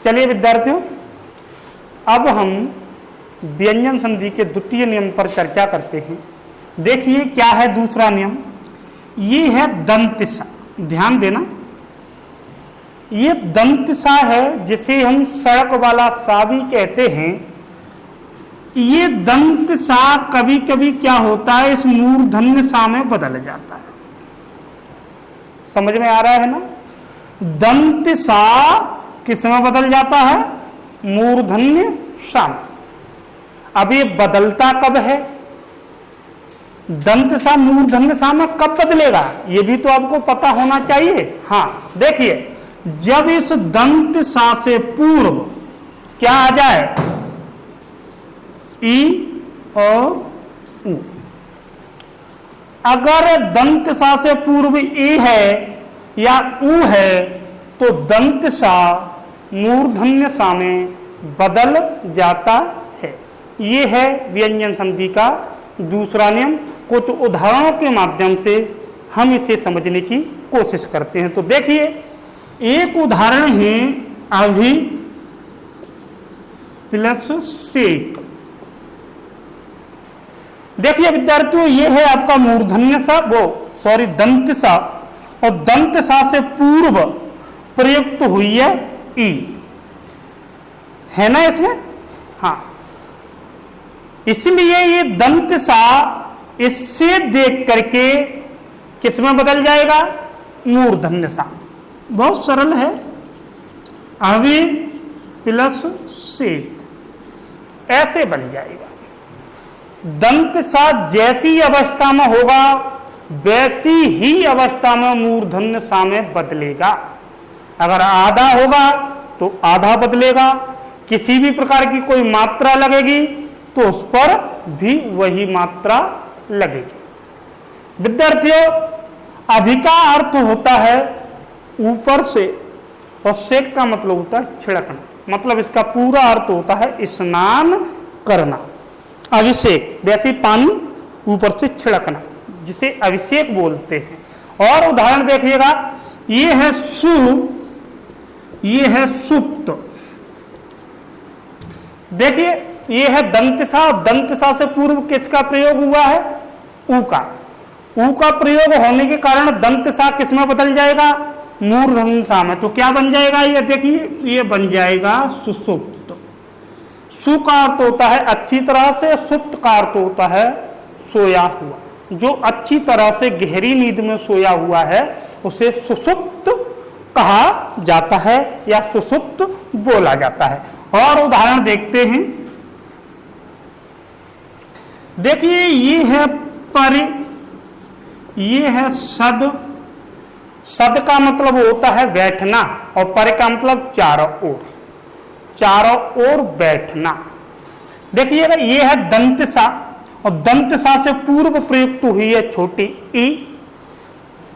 चलिए विद्यार्थियों, अब हम व्यंजन संधि के द्वितीय नियम पर चर्चा करते हैं। देखिए क्या है दूसरा नियम, ये है दंतिसा। ध्यान देना, ये दंतिसा है जिसे हम सड़क वाला सा भी कहते हैं। ये दंतिसा कभी कभी क्या होता है, इस मूर्धन्य सा में बदल जाता है। समझ में आ रहा है ना? दंतिसा किस में बदल जाता है? मूर्धन्य सा में। अब ये बदलता कब है? दंत सा मूर्धन्य सा में कब बदलेगा, ये भी तो आपको पता होना चाहिए। हाँ देखिए, जब इस दंत सा से पूर्व क्या आ जाए, ई और उ। अगर दंत सा से पूर्व ई है या उ है तो दंत सा मूर्धन्य सा में बदल जाता है। ये है व्यंजन संधि का दूसरा नियम। कुछ उदाहरणों के माध्यम से हम इसे समझने की कोशिश करते हैं। तो देखिए, एक उदाहरण है अभि प्लस सेक। देखिए विद्यार्थियों, ये है आपका मूर्धन्य सा, दंत सा, और दंत सा से पूर्व प्रयुक्त हुई है ई, है ना इसमें? हाँ, इसलिए ये दंत सा इससे देख करके किस में बदल जाएगा? मूर्धन्य सा। बहुत सरल है, अवि प्लस सेक, ऐसे बन जाएगा। दंत सा जैसी अवस्था में होगा वैसी ही अवस्था में मूर्धन्य सा में बदलेगा। अगर आधा होगा तो आधा बदलेगा, किसी भी प्रकार की कोई मात्रा लगेगी तो उस पर भी वही मात्रा लगेगी। विद्यार्थियों, अभि का अर्थ होता है ऊपर से और सेक का मतलब होता है छिड़कना। मतलब इसका पूरा अर्थ होता है स्नान करना, अभिषेक। वैसे पानी ऊपर से छिड़कना, जिसे अभिषेक बोलते हैं। और उदाहरण देखिएगा, ये है सु, ये है सुप्त। देखिए, ये है दंतसा, और दंतसा से पूर्व किसका प्रयोग हुआ है? ऊ का। ऊ का प्रयोग होने के कारण दंतसा किस में बदल जाएगा? मूर्धन्य सा में। तो क्या बन जाएगा ये? देखिए, ये बन जाएगा सुसुप्त। सु का अर्थ होता है अच्छी तरह से, सुप्त का अर्थ होता है सोया हुआ। जो अच्छी तरह से गहरी नींद में सोया हुआ है उसे सुसुप्त कहा जाता है या सुसुप्त बोला जाता है। और उदाहरण देखते हैं। देखिए, ये है परि, ये है सद। सद का मतलब होता है बैठना, और परि का मतलब चारों ओर, चारों ओर बैठना। देखिएगा, ये है दंत सा, और दंत सा से पूर्व प्रयुक्त हुई है छोटी ई,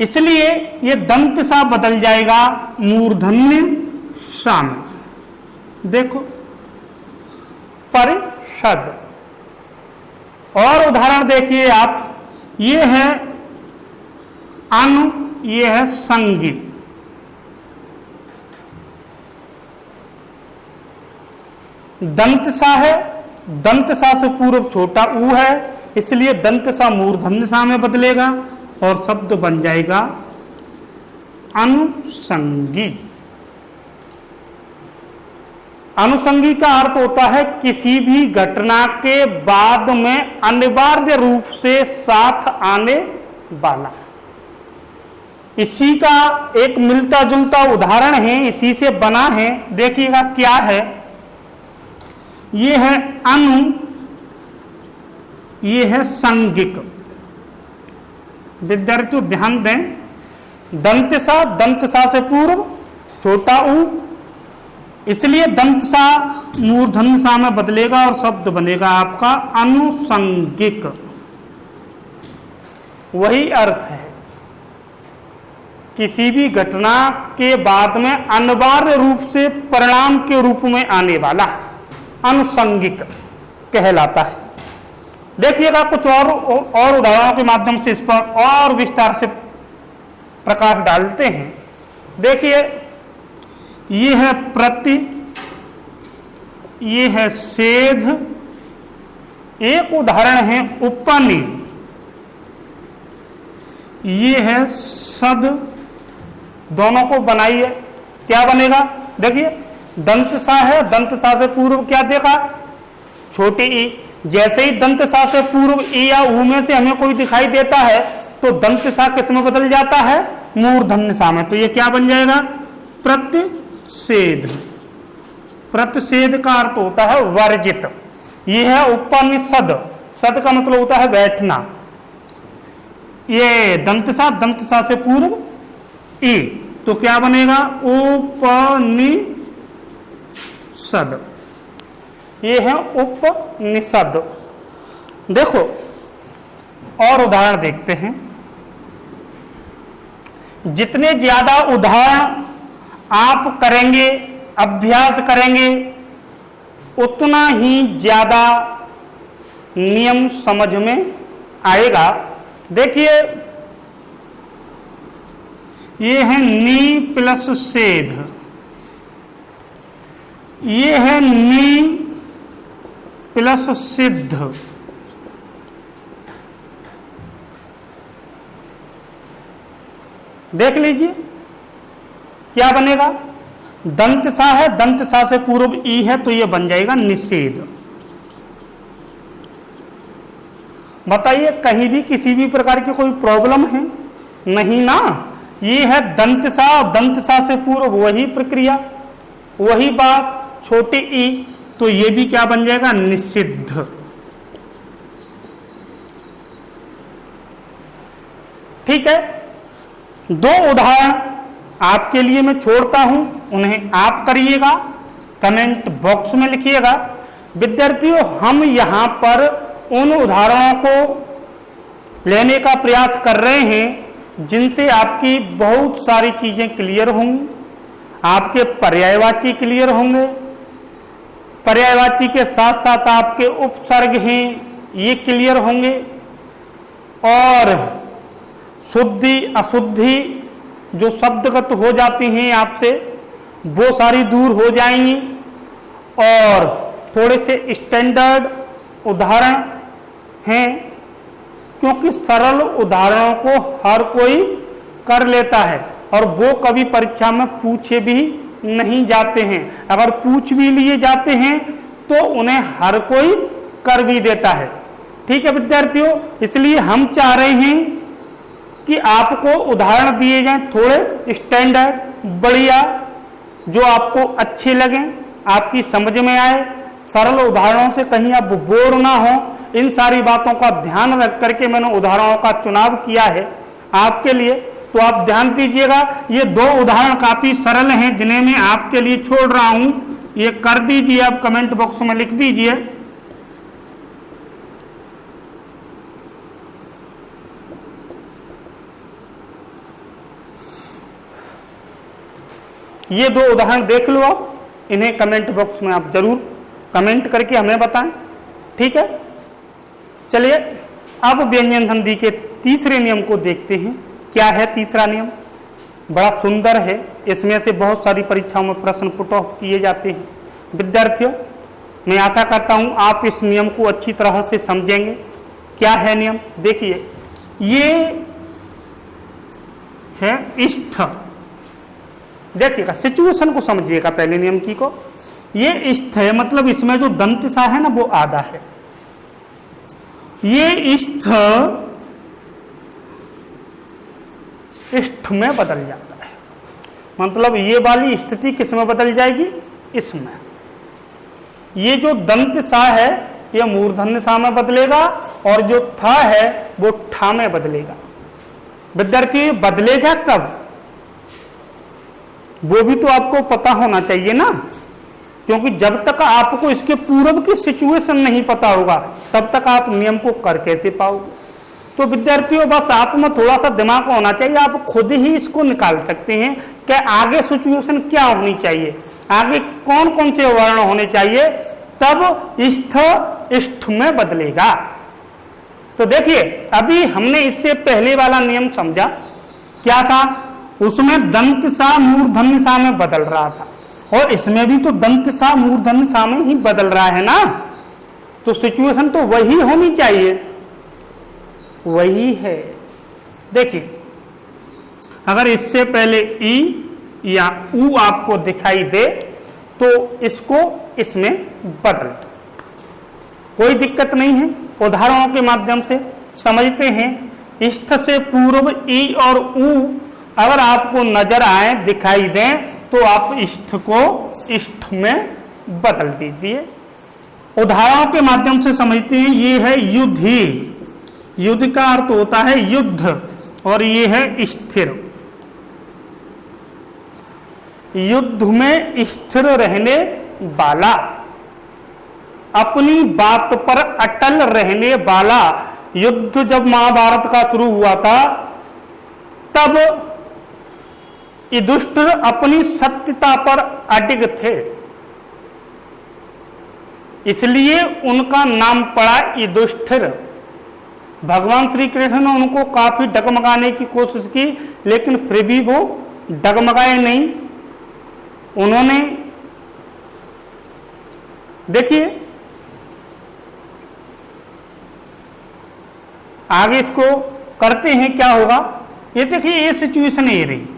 इसलिए ये दंत सा बदल जाएगा मूर्धन्य सा में। देखो, परिषद। और उदाहरण देखिए आप, ये है अनु, ये है संगीत। दंत सा है, दंत सा से पूर्व छोटा ऊ है, इसलिए दंत सा मूर्धन्य सा में बदलेगा और शब्द बन जाएगा अनुसंगी। अनुसंगी का अर्थ होता है किसी भी घटना के बाद में अनिवार्य रूप से साथ आने वाला। इसी का एक मिलता जुलता उदाहरण है, इसी से बना है। देखिएगा क्या है, ये है अनु, ये है संगिक। विद्यार्थियों ध्यान दें, दंत सा से पूर्व छोटा ऊ, इसलिए दंत सा मूर्धन्य सा में बदलेगा और शब्द बनेगा आपका अनुसंगिक। वही अर्थ है, किसी भी घटना के बाद में अनिवार्य रूप से परिणाम के रूप में आने वाला अनुसंगिक कहलाता है। देखिएगा, कुछ और उदाहरणों के माध्यम से इस पर और विस्तार से प्रकाश डालते हैं। देखिए, ये है प्रति, ये है सेध, एक उदाहरण है उपनि, ये है सद। दोनों को बनाइए, क्या बनेगा? देखिए दंत सा है, दंत सा से पूर्व क्या देखा? छोटी ई। जैसे ही दंत सा से पूर्व ई या ऊ में से हमें कोई दिखाई देता है तो दंत सा किस में बदल जाता है? मूर्धन्य सा में। तो ये क्या बन जाएगा? प्रतिषेध। प्रतिषेध का अर्थ होता है वर्जित। ये है उपनिषद, सद का मतलब होता है बैठना। ये दंत सा से पूर्व ई, तो क्या बनेगा? उपनिषद। ये है उपनिषद। देखो और उदाहरण देखते हैं। जितने ज्यादा उदाहरण आप करेंगे, अभ्यास करेंगे, उतना ही ज्यादा नियम समझ में आएगा। देखिए ये है नी प्लस सेध, ये है नी प्लस सिद्ध। देख लीजिए क्या बनेगा? दंत सा है, दंत सा से पूर्व ई है, तो ये बन जाएगा निषेध। बताइए कहीं भी किसी भी प्रकार की कोई प्रॉब्लम है? नहीं ना। ये है दंत सा, दंत सा से पूर्व वही प्रक्रिया, वही बात, छोटी ई, तो ये भी क्या बन जाएगा? निषिद्ध। ठीक है, दो उदाहरण आपके लिए मैं छोड़ता हूं, उन्हें आप करिएगा, कमेंट बॉक्स में लिखिएगा। विद्यार्थियों हम यहां पर उन उदाहरणों को लेने का प्रयास कर रहे हैं जिनसे आपकी बहुत सारी चीजें क्लियर होंगी। आपके पर्यायवाची क्लियर होंगे, पर्यायवाची के साथ साथ आपके उपसर्ग हैं ये क्लियर होंगे, और शुद्धि अशुद्धि जो शब्दगत हो जाती हैं आपसे वो सारी दूर हो जाएंगी, और थोड़े से स्टैंडर्ड उदाहरण हैं, क्योंकि सरल उदाहरणों को हर कोई कर लेता है और वो कभी परीक्षा में पूछे भी नहीं जाते हैं। अगर पूछ भी लिए जाते हैं तो उन्हें हर कोई कर भी देता है। ठीक है विद्यार्थियों, इसलिए हम चाह रहे हैं कि आपको उदाहरण दिए जाएं थोड़े स्टैंडर्ड, बढ़िया, जो आपको अच्छे लगें, आपकी समझ में आए। सरल उदाहरणों से कहीं आप बोर ना हो, इन सारी बातों का ध्यान रख करके मैंने उदाहरणों का चुनाव किया है आपके लिए। तो आप ध्यान दीजिएगा, ये दो उदाहरण काफी सरल हैं जिन्हें मैं आपके लिए छोड़ रहा हूं, ये कर दीजिए, आप कमेंट बॉक्स में लिख दीजिए। ये दो उदाहरण देख लो आप, इन्हें कमेंट बॉक्स में आप जरूर कमेंट करके हमें बताएं। ठीक है, चलिए अब व्यंजन संधि के तीसरे नियम को देखते हैं। क्या है तीसरा नियम? बड़ा सुंदर है, इसमें से बहुत सारी परीक्षाओं में प्रश्न पुट ऑफ किए जाते हैं। विद्यार्थियों मैं आशा करता हूं आप इस नियम को अच्छी तरह से समझेंगे। क्या है नियम? देखिए ये है स्थ। देखिएगा, सिचुएशन को समझिएगा पहले नियम की को। ये स्थ है, मतलब इसमें जो दंत सा है ना वो आधा है। ये स्थ में बदल जाता है, मतलब ये वाली स्थिति किस में बदल जाएगी? इसमें। ये जो दंत सा है ये मूर्धन्य सा में बदलेगा, और जो था है वो ठा में बदलेगा। विद्यार्थी बदलेगा कब? वो भी तो आपको पता होना चाहिए ना, क्योंकि जब तक आपको इसके पूर्व की सिचुएशन नहीं पता होगा तब तक आप नियम को कर कैसे पाओगे। तो विद्यार्थियों बस आप में थोड़ा सा दिमाग होना चाहिए, आप खुद ही इसको निकाल सकते हैं कि आगे सिचुएशन क्या होनी चाहिए, आगे कौन कौन से वर्ण होने चाहिए, तब स्थ इष्ठ में बदलेगा। तो देखिए अभी हमने इससे पहले वाला नियम समझा, क्या था? उसमें दंत सा मूर्धन्य सा में बदल रहा था, और इसमें भी तो दंत सा मूर्धन्य सा में ही बदल रहा है ना, तो सिचुएशन तो वही होनी चाहिए, वही है। देखिए अगर इससे पहले ई या ऊ आपको दिखाई दे तो इसको इसमें बदल दो, कोई दिक्कत नहीं है। उदाहरणों के माध्यम से समझते हैं। इष्ठ से पूर्व ई और ऊ अगर आपको नजर आए, दिखाई दें, तो आप इष्ठ को इष्ठ में बदल दीजिए। उदाहरणों के माध्यम से समझते हैं। ये है युद्धि, युद्ध का अर्थ होता है युद्ध, और ये है स्थिर। युद्ध में स्थिर रहने वाला, अपनी बात पर अटल रहने वाला। युद्ध जब महाभारत का शुरू हुआ था तब युधिष्ठिर अपनी सत्यता पर अडिग थे, इसलिए उनका नाम पड़ा युधिष्ठिर। भगवान श्री कृष्ण ने उनको काफी डगमगाने की कोशिश की, लेकिन फिर भी वो डगमगाए नहीं। उन्होंने, देखिए आगे इसको करते हैं, क्या होगा ये देखिए। ये सिचुएशन ये रही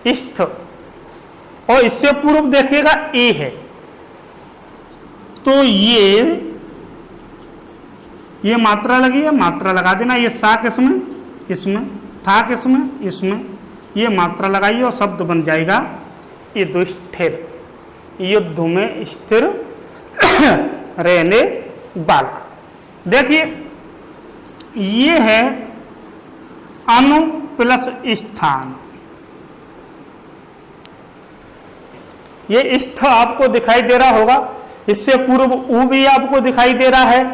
इष्ट, और इससे पूर्व देखिएगा ए है, तो ये मात्रा लगी है, मात्रा लगा देना। ये सा किसमें, इसमें, था किसमें, इसमें, ये मात्रा लगाइए और शब्द बन जाएगा युधिष्ठिर, युद्ध में स्थिर रहने वाला। देखिए ये है अनु प्लस स्थान। ये स्थ आपको दिखाई दे रहा होगा, इससे पूर्व ऊ भी आपको दिखाई दे रहा है,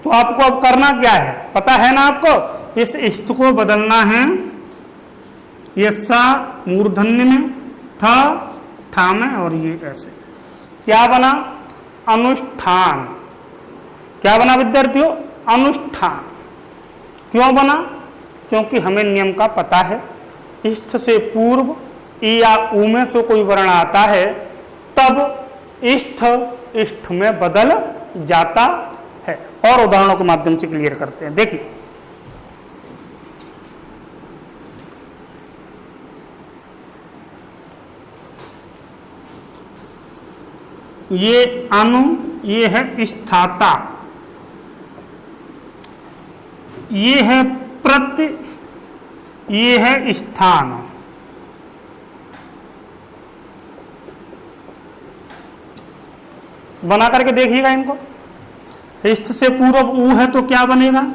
तो आपको अब करना क्या है पता है ना आपको, इस स्थ को बदलना है। ये सा मूर्धन्य में, था ठा में, और ये ऐसे क्या बना, अनुष्ठान। क्या बना विद्यार्थियों, अनुष्ठान। क्यों बना, क्योंकि हमें नियम का पता है। इष्ठ से पूर्व ई या ऊ में से कोई वर्ण आता है तब इष्ठ इष्ठ में बदल जाता है। और उदाहरणों के माध्यम से क्लियर करते हैं। देखिए ये अनु, ये है स्थाता, ये है प्रति, ये है स्थान। बना करके देखिएगा इनको। इष्ट से पूर्व ऊ है तो क्या बनेगा,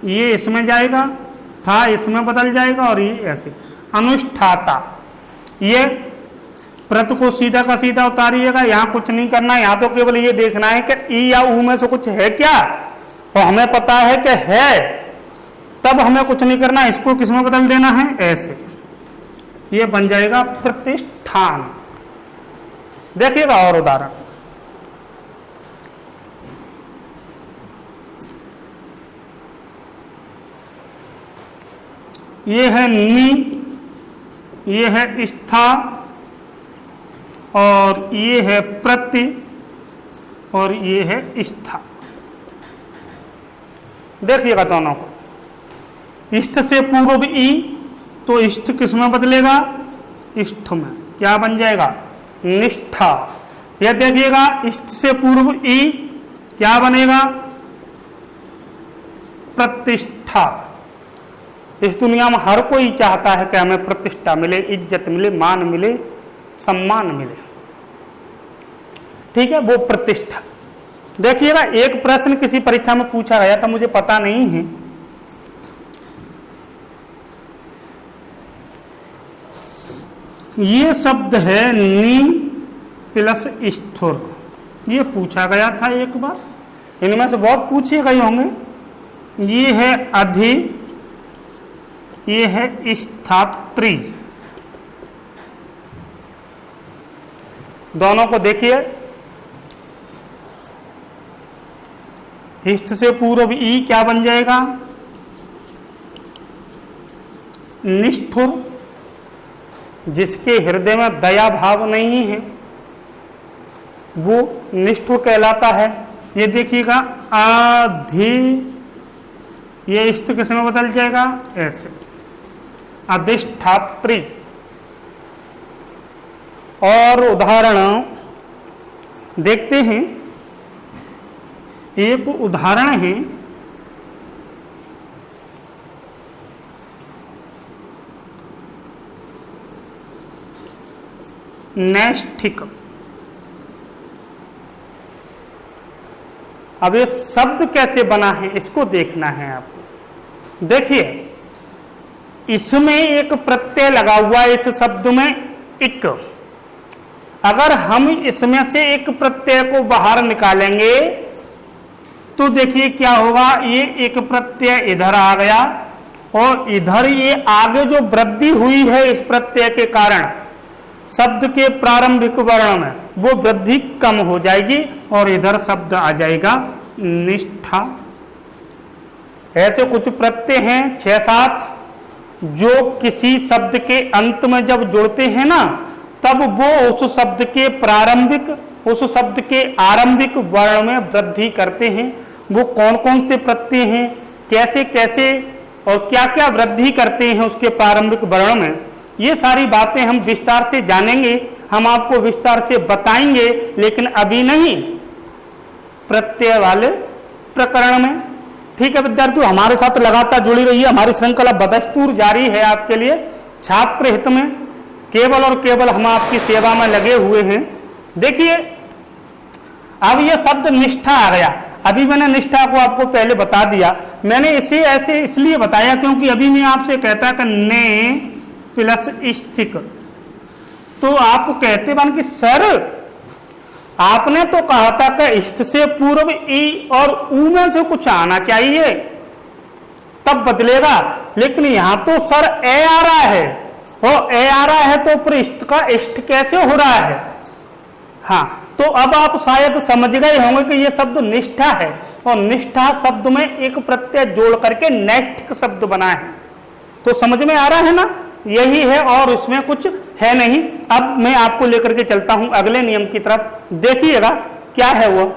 ये इसमें जाएगा, था इसमें बदल जाएगा, और ये ऐसे अनुष्ठाता। ये प्रत को सीधा का सीधा उतारिएगा, यहां कुछ नहीं करना, यहां तो केवल ये देखना है कि ई या ऊ में से कुछ है क्या, और हमें पता है कि है, तब हमें कुछ नहीं करना, इसको किसमें बदल देना है, ऐसे। ये बन जाएगा प्रतिष्ठान। देखिएगा और उदाहरण। ये है नी, ये है स्था, और ये है प्रति, और ये है स्था। देखिएगा दोनों को। इष्ट से पूर्व ई, तो इष्ट किस में बदलेगा, इष्ट में। क्या बन जाएगा, निष्ठा। यह देखिएगा इष्ट से पूर्व ई क्या बनेगा, प्रतिष्ठा। इस दुनिया में हर कोई चाहता है कि हमें प्रतिष्ठा मिले, इज्जत मिले, मान मिले, सम्मान मिले, ठीक है, वो प्रतिष्ठा। देखिएगा एक प्रश्न किसी परीक्षा में पूछा गया था, मुझे पता नहीं है, ये शब्द है नी प्लस स्थूर, ये पूछा गया था एक बार, इनमें से बहुत पूछे गए होंगे। ये है अधि, ये है स्थात्री। दोनों को देखिए, इष्ट से पूर्व ई क्या बन जाएगा, निष्ठुर, जिसके हृदय में दया भाव नहीं है वो निष्ठुर कहलाता है। ये देखिएगा आधि, ये इष्ट किस में बदल जाएगा, ऐसे अधिष्ठात्री। और उदाहरण देखते हैं, एक उदाहरण है नैष्ठिक। अब ये शब्द कैसे बना है इसको देखना है आपको। देखिए इसमें एक प्रत्यय लगा हुआ है, इस शब्द में इक। अगर हम इसमें से एक प्रत्यय को बाहर निकालेंगे तो देखिए क्या होगा, ये एक प्रत्यय इधर आ गया और इधर ये आगे जो वृद्धि हुई है इस प्रत्यय के कारण शब्द के प्रारंभिक वर्ण में वो वृद्धि कम हो जाएगी और इधर शब्द आ जाएगा निष्ठा। ऐसे कुछ प्रत्यय हैं 6-7 जो किसी शब्द के अंत में जब जुड़ते हैं ना तब वो उस शब्द के प्रारंभिक, उस शब्द के आरंभिक वर्ण में वृद्धि करते हैं। वो कौन कौन से प्रत्यय हैं, कैसे कैसे और क्या क्या वृद्धि करते हैं उसके प्रारंभिक वर्ण में, ये सारी बातें हम विस्तार से जानेंगे, हम आपको विस्तार से बताएंगे, लेकिन अभी नहीं, प्रत्यय वाले प्रकरण में। ठीक है विद्यार्थियों, हमारे साथ लगातार जुड़ी रहिए, हमारी श्रृंखला बदस्तूर जारी है आपके लिए छात्र हित में, केवल और केवल हम आपकी सेवा में लगे हुए हैं। देखिए अब ये शब्द निष्ठा आ गया। अभी मैंने निष्ठा को आपको पहले बता दिया, मैंने इसे ऐसे इसलिए बताया क्योंकि अभी मैं आपसे कहता कि ने प्लस इष्टिक, तो आप कहते बन कि सर आपने तो कहा था कि इष्ट से पूर्व ई और ऊ में से कुछ आना चाहिए तब बदलेगा, लेकिन यहां तो सर ए आ रहा है और ए आ रहा है तो फिर इष्ट का इष्ट कैसे हो रहा है। हाँ, तो अब आप शायद समझ गए होंगे कि यह शब्द निष्ठा है और निष्ठा शब्द में एक प्रत्यय जोड़ करके नैष्ठिक शब्द बना है। तो समझ में आ रहा है ना, यही है और इसमें कुछ है नहीं। अब मैं आपको लेकर के चलता हूं अगले नियम की तरफ, देखिएगा क्या है वो।